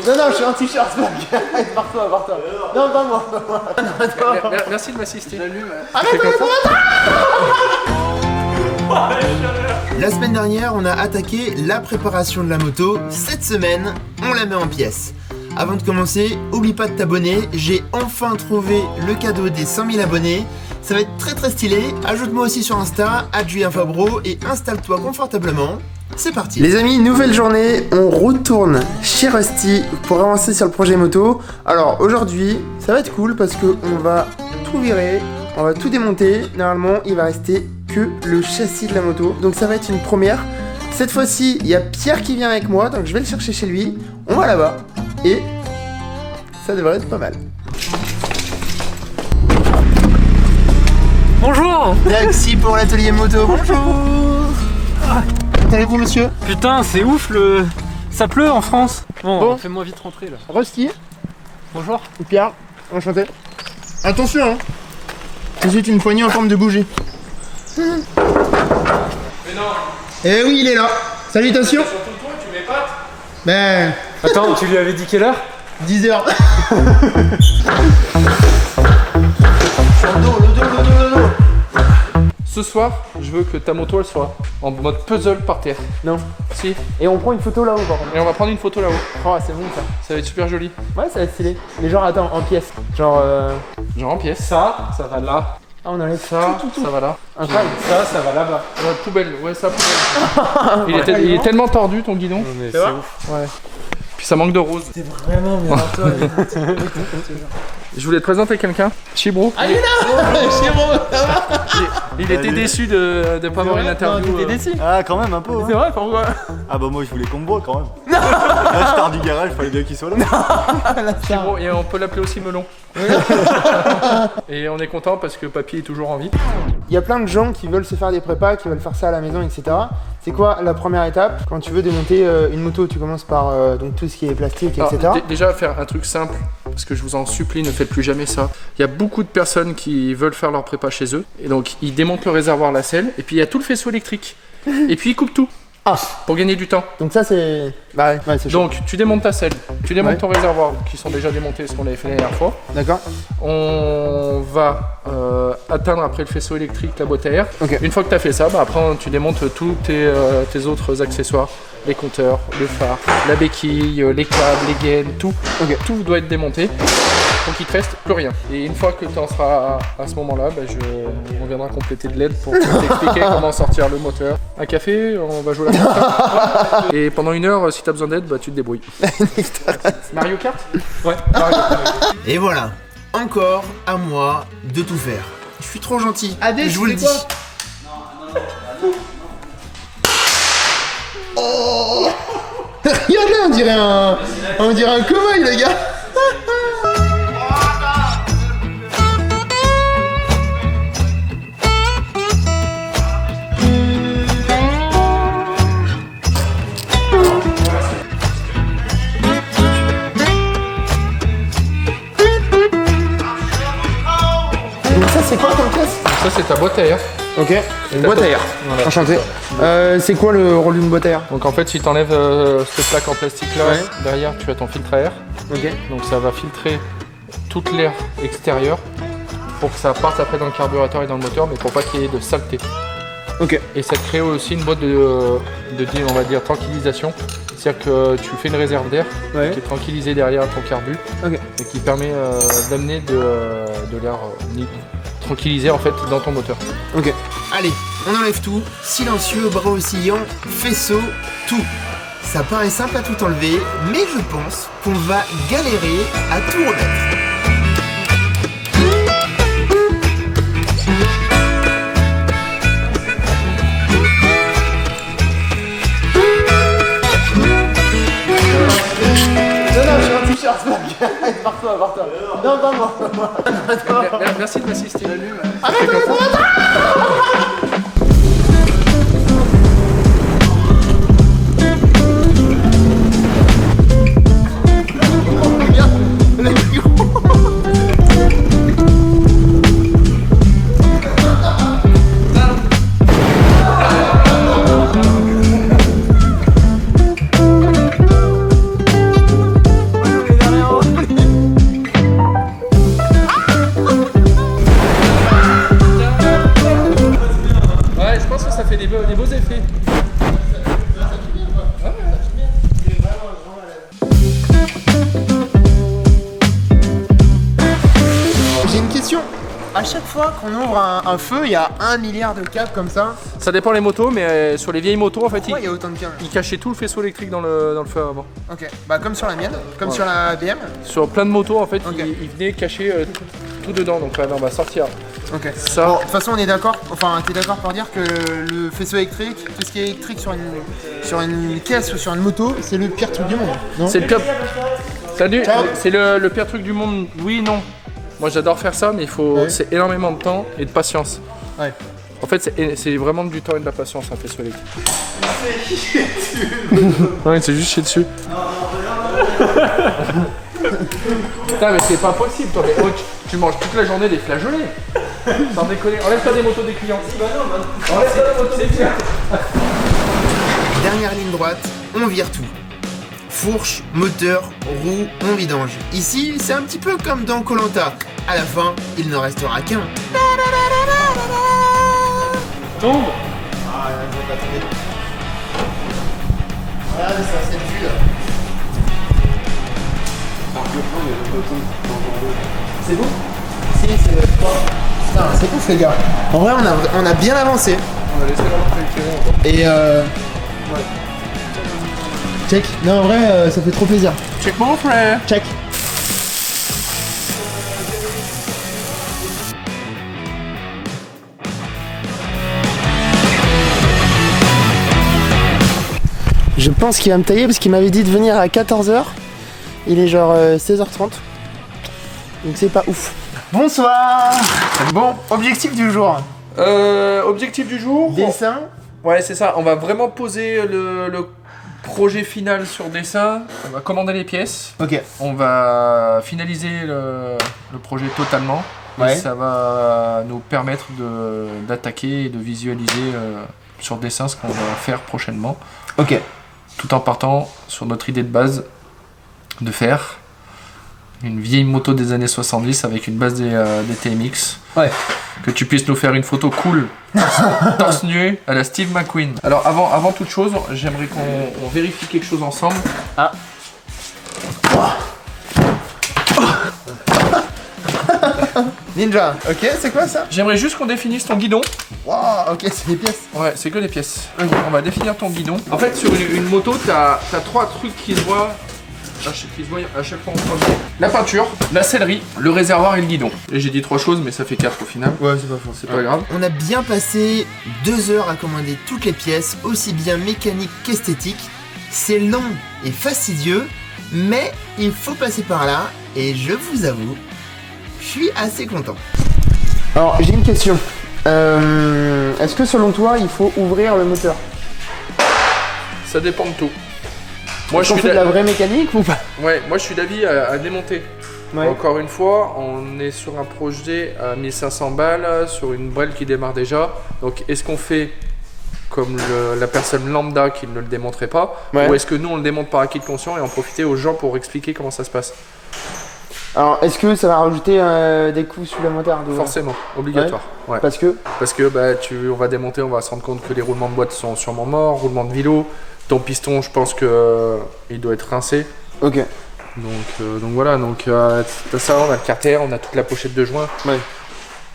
Non, je suis en t-shirt, c'est pas bien. Pars-toi. Non, pas moi. Merci de m'assister. La semaine dernière, on a attaqué la préparation de la moto. Cette semaine, on la met en pièces. Avant de commencer, oublie pas de t'abonner. J'ai enfin trouvé le cadeau des 100 000 abonnés. Ça va être très stylé. Ajoute-moi aussi sur Insta, @JulienFabreau, et installe-toi confortablement. C'est parti. Les amis, nouvelle journée. On retourne chez Rusty pour avancer sur le projet moto. Alors aujourd'hui, ça va être cool parce qu'on va tout virer. On va tout démonter. Normalement, il va rester que le châssis de la moto. Donc ça va être une première. Cette fois-ci, il y a Pierre qui vient avec moi. Donc je vais le chercher chez lui. On va là-bas. Et ça devrait être pas mal. Bonjour. Merci pour l'atelier moto. Bonjour. Allez-vous, monsieur? Putain, c'est ouf ça pleut en France. Bon. Fais-moi vite rentrer là. Rusty. Bonjour. Pierre. Enchanté. Attention, hein. C'est une poignée en forme de bougie. Mais non. Eh oui, il est là. Salutations. Sur ton toit, tu mets pas. Ben, Attends, tu lui avais dit quelle heure? 10h. Le dos. Ce soir, je veux que ta moto elle soit en mode puzzle par terre. Non. Si. Et on prend une photo là-haut, par contre. Et on va prendre une photo là-haut. Oh, c'est bon ça. Ça va être super joli. Ouais, ça va être stylé. Mais genre, attends, en pièces. Genre, Genre en pièces. Ça va là. Ah, on enlève Ça, tout. ça va là. Incroyable. Ça va là-bas. Poubelle, ouais, ça poubelle. il est tellement tordu ton guidon. Mais c'est vrai ouf. Ouais. Puis ça manque de rose. C'est vraiment bien toi. Je voulais te présenter quelqu'un. Chibro. Ah, il est là. Chibro. Il était déçu de pas avoir une interview. T'étais déçu. Ah, quand même un peu. C'est Hein. vrai, pourquoi? Ah bah moi je voulais qu'on me voit quand même. Là je pars du garage, fallait bien qu'il soit là. Chibro, et on peut l'appeler aussi Melon. Et on est content parce que Papy est toujours en vie. Il y a plein de gens qui veulent se faire des prépas, qui veulent faire ça à la maison, etc. C'est quoi la première étape quand tu veux démonter une moto? Tu commences par donc tout ce qui est plastique, Alors, etc. déjà faire un truc simple, parce que je vous en supplie, ne faites plus jamais ça. Il y a beaucoup de personnes qui veulent faire leur prépa chez eux, et donc ils démontent le réservoir lacelle, et puis il y a tout le faisceau électrique, et puis ils coupent tout. Ah. Pour gagner du temps. Donc ça c'est... Bah ouais, c'est chaud. Donc tu démontes ta selle, tu démontes ton réservoir, qui sont déjà démontés, ce qu'on avait fait la dernière fois. D'accord. On va atteindre après le faisceau électrique la boîte à air. Ok. Une fois que tu as fait ça, bah, après tu démontes tous tes autres accessoires, les compteurs, le phare, la béquille, les câbles, les gaines, tout. Ok. Tout doit être démonté. Donc il te reste plus rien. Et une fois que tu en seras à ce moment-là, bah, on viendra compléter de l'aide pour t'expliquer comment sortir le moteur. Un café, on va jouer à la carte. Et pendant 1 heure, si tu as besoin d'aide, bah, tu te débrouilles. Mario Kart? Ouais, Mario Kart. Et voilà, encore à moi de tout faire. Je suis trop gentil, Adé, je vous tu le fais dis. quoi? Oh. Regardez, on dirait un cow-boy, le gars. Donc ça c'est quoi comme pièce? Ça, c'est ta boîte à air. Ok, une boîte à air. Voilà. Enchanté. C'est quoi le rôle d'une boîte à air? Donc en fait, si tu enlèves cette plaque en plastique là, Ouais. derrière tu as ton filtre à air. Ok. Donc ça va filtrer toute l'air extérieur pour que ça parte après dans le carburateur et dans le moteur, mais pour pas qu'il y ait de saleté. Ok. Et ça te crée aussi une boîte de on va dire, tranquillisation. C'est-à-dire que tu fais une réserve d'air Ouais. qui est tranquillisée derrière ton carbu Ok. et qui permet d'amener de l'air tranquillisé en fait dans ton moteur. Ok. Allez, on enlève tout. Silencieux, bras oscillants, faisceau, tout. Ça paraît simple à tout enlever, mais je pense qu'on va galérer à tout remettre. Non, je suis en t-shirt, c'est pas bien. Pars-toi. Non, pas moi. Merci de m'assister. question. À chaque fois qu'on ouvre un feu, il y a 1 milliard de câbles comme ça. Ça dépend les motos, mais sur les vieilles motos, en fait, Pourquoi il y a autant de câbles? ils cachaient tout le faisceau électrique dans le feu avant. Ok, bah comme sur la mienne, comme sur la BM. Sur plein de motos, en fait, Ok. ils venaient cacher tout dedans. Donc là, on va sortir Ok. ça. Bon, de toute façon, on est d'accord. Enfin, t'es d'accord pour dire que le faisceau électrique, tout ce qui est électrique sur une caisse ou sur une moto, c'est le pire truc du monde. Non? C'est le pire. Salut, Ciao. c'est le pire truc du monde. Oui, non. Moi, j'adore faire ça, mais Ouais. c'est énormément de temps et de patience. Ouais. En fait, c'est vraiment du temps et de la patience, un faisceau électrique. Ouais, c'est juste chier dessus. Putain, mais c'est pas possible, toi. Mais, oh, tu manges toute la journée des flageolets. Sans déconner. Enlève-toi des motos des clients. Enlève-toi des motos des clients. Dernière ligne droite, on vire tout. Fourche, moteur, roue, on vidange. Ici, c'est un petit peu comme dans Koh-Lanta. À la fin, il ne restera qu'un. Tombe. Ah, je vais pas tomber. Regardez ça, c'est le vue là. C'est bon? Si, c'est le sport. Putain, c'est ouf les gars. En vrai, on a bien avancé. On va laisser la Et ouais. Check. Non, en vrai, ça fait trop plaisir. Check mon frère. Check. Je pense qu'il va me tailler parce qu'il m'avait dit de venir à 14h. Il est genre 16h30. Donc c'est pas ouf. Bonsoir. Bon, objectif du jour. Objectif du jour. Dessin. Ouais, c'est ça. On va vraiment poser le projet final sur dessin. On va commander les pièces. Ok. On va finaliser le projet totalement. Ouais. Et ça va nous permettre d'attaquer et de visualiser sur dessin ce qu'on va faire prochainement. Ok. Tout en partant sur notre idée de base de faire une vieille moto des années 70 avec une base des TMX. Ouais. Que tu puisses nous faire une photo cool, torse nu à la Steve McQueen. Alors avant toute chose, j'aimerais qu'on vérifie quelque chose ensemble. Ah. Ninja, ok, c'est quoi ça? J'aimerais juste qu'on définisse ton guidon. Wow, ok, c'est des pièces. Ouais, c'est que des pièces. On va définir ton guidon. En fait, sur une moto, t'as 3 trucs qui se voient à chaque fois en premier. La peinture, la sellerie, le réservoir et le guidon. Et j'ai dit 3 choses, mais ça fait 4 au final. Ouais, c'est pas faux. C'est pas grave. On a bien passé 2 heures à commander toutes les pièces, aussi bien mécaniques qu'esthétiques. C'est long et fastidieux, mais il faut passer par là, et je vous avoue, je suis assez content. Alors, j'ai une question. Est-ce que selon toi, il faut ouvrir le moteur? Ça dépend de tout. Moi, Est-ce qu'on fait de la vraie mécanique ou pas? Ouais, moi je suis d'avis à démonter. Ouais. Encore une fois, on est sur un projet à 1500 balles, sur une brelle qui démarre déjà. Donc est-ce qu'on fait comme la personne lambda qui ne le démonterait pas, Ouais. ou est-ce que nous on le démonte par acquis de conscience et en profiter aux gens pour expliquer comment ça se passe? Alors, est-ce que ça va rajouter des coûts supplémentaires d'ouvrir? Forcément, obligatoire. Ouais. Parce que Parce que bah, on va démonter, on va se rendre compte que les roulements de boîte sont sûrement morts, roulement de vélo, ton piston je pense que il doit être rincé. Ok. Donc voilà, t'as ça, on a le carter, on a toute la pochette de joint. Ouais.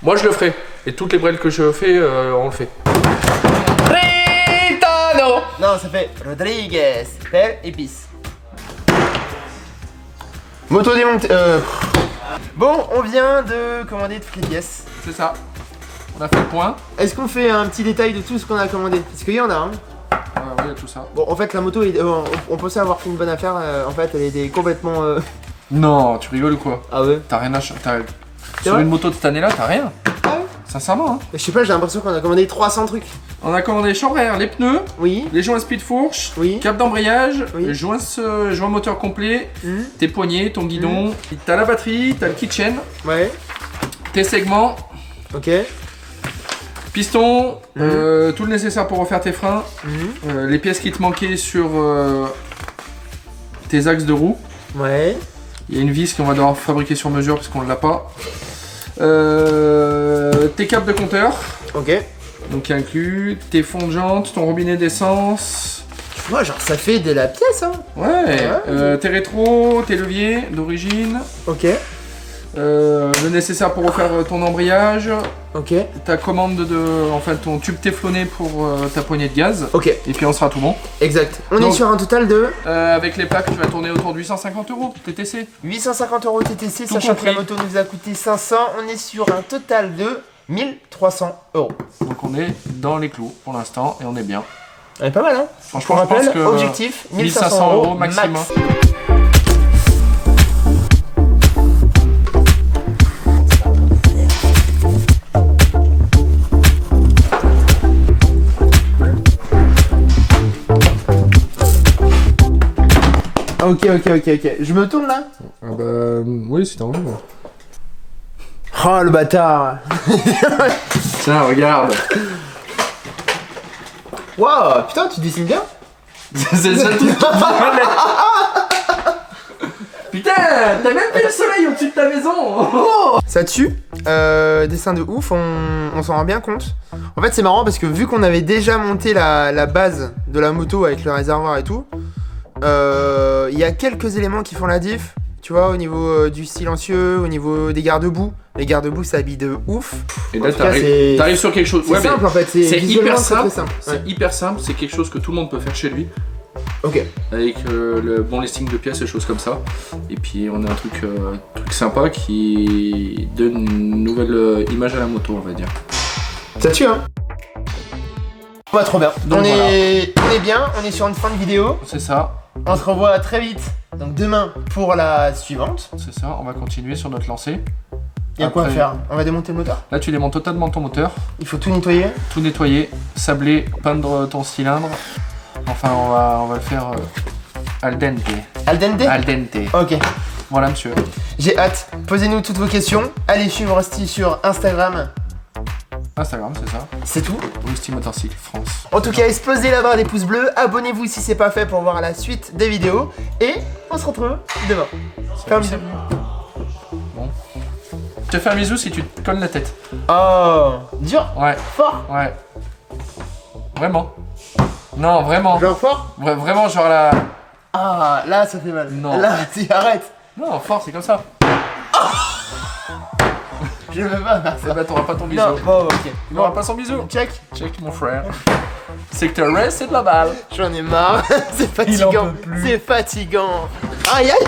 Moi je le ferai. Et toutes les brelles que je fais, on le fait. Ritano. Non, ça fait Rodriguez, pelle, épice. Moto démontée. Bon, on vient de commander toutes les pièces. C'est ça. On a fait le point. Est-ce qu'on fait un petit détail de tout ce qu'on a commandé? Parce qu'il y en a, hein. Oui, il y a tout ça. Bon, en fait, la moto, on pensait avoir fait une bonne affaire. En fait, elle était complètement. Non, tu rigoles ou quoi? Ah ouais? T'as rien à sur vrai une moto de cette année-là, t'as rien. Ah ouais? Sincèrement, hein. Je sais pas, j'ai l'impression qu'on a commandé 300 trucs. On a commandé les chambres à air, les pneus, Oui. les joints speed fourche, Oui. cap d'embrayage, Oui. joint moteur complet, Hmm. tes poignées, ton guidon, t'as la batterie, t'as le kitchen, Ouais. tes segments, Ok. piston, tout le nécessaire pour refaire tes freins, les pièces qui te manquaient sur tes axes de roue. Ouais. Il y a une vis qu'on va devoir fabriquer sur mesure parce qu'on ne l'a pas. Tes câbles de compteur, Ok. donc qui inclut tes fonds de jantes, ton robinet d'essence. Tu vois, genre, ça fait de la pièce, hein. Ouais, tes rétros, tes leviers d'origine. Ok. Le nécessaire pour refaire ton embrayage, Ok. ta commande enfin ton tube téflonné pour ta poignée de gaz. Ok, Et puis on sera tout bon. exact. On Donc- est sur un total de Avec les plaques, tu vas tourner autour de 850 € TTC. 850 € TTC, Tout sachant que la compris. moto nous a coûté 500. On est sur un total de 1300 €. Donc on est dans les clous pour l'instant et on est bien. On est pas mal, hein? Franchement, Je je pense rappelle, que objectif 1500 € maximum. max. Ok. Je me tourne là? Ah bah oui, si t'as envie. Oh le bâtard! Tiens, regarde. Waouh, putain, tu dessines bien? C'est le seul truc qui me vient. Putain, t'as même vu le soleil au-dessus de ta maison. Ça tue, dessin de ouf, on s'en rend bien compte. En fait c'est marrant parce que vu qu'on avait déjà monté la base de la moto avec le réservoir et tout, il y a quelques éléments qui font la diff, tu vois, au niveau du silencieux, au niveau des garde-boue. Les garde-boue s'habillent de ouf. Et En là tout cas, c'est- t'arrives sur quelque chose. C'est Ouais, mais simple en fait, c'est c'est visuellement, hyper c'est très simple. simple. C'est Ouais. hyper simple, c'est quelque chose que tout le monde peut faire chez lui. Ok. Avec le bon listing de pièces et choses comme ça. Et puis on a un truc sympa qui donne une nouvelle image à la moto, on va dire. Ça tue hein. Pas trop bien. Donc on est bien, on est sur une fin de vidéo. C'est ça, On se revoit très vite. Donc demain pour la suivante. c'est ça. On va continuer sur notre lancée. Il y a quoi à Après- faire? On va démonter le moteur. Là tu démontes totalement ton moteur, Il faut tout nettoyer. tout nettoyer, sabler, peindre ton cylindre. Enfin on va le faire al dente. Al dente. Al dente. Ok. Voilà monsieur. J'ai hâte. Posez-nous toutes vos questions. Allez suivre Rusty sur Instagram. Instagram, c'est ça. C'est tout. Rusty Motorcycle France. En tout cas, explosez la barre des pouces bleus. Abonnez-vous si c'est pas fait pour voir la suite des vidéos. Et on se retrouve demain. Fais un bisou. Bon. Je te fais un bisou si tu te colles la tête. Oh, dur, Ouais, fort. ouais. Vraiment. Non, vraiment. Genre fort. Vraiment, genre la. Ah, là ça fait mal. Non. Là, tu arrête. Non, fort, c'est comme ça. Je veux pas faire Eh ça. bah, t'auras pas ton bisou. Non, bon, ok. Tu n'auras pas son bisou. Check. Check, mon frère. C'est que te reste, c'est de la balle. J'en ai marre. C'est Il en fatigant. peut plus. C'est fatigant. Aïe aïe.